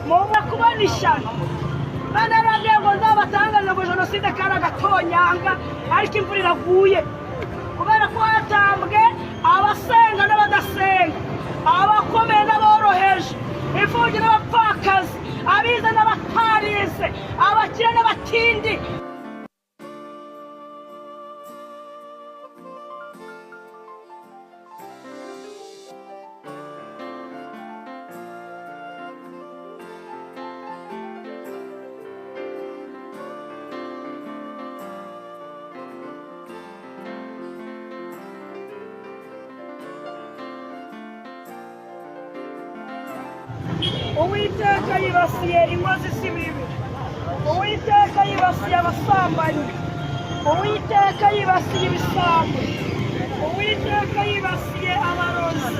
muba kubona ishyano bana rabye ngo nzabatangaza ngo jenoside kara gatonyanga ariko imvura iraguye kubera ko hatambwe abasenga n'abadasenga abakomeye n'aboroheje imfubyi n'abapfakazi abize n'abatarize abakire n'abatindi Uwiteka yibasiye inkozi z'ibibi Uwiteka yibasiye abasambanyi Uwiteka yibasiye ibisambo Uwiteka yibasiye abarozi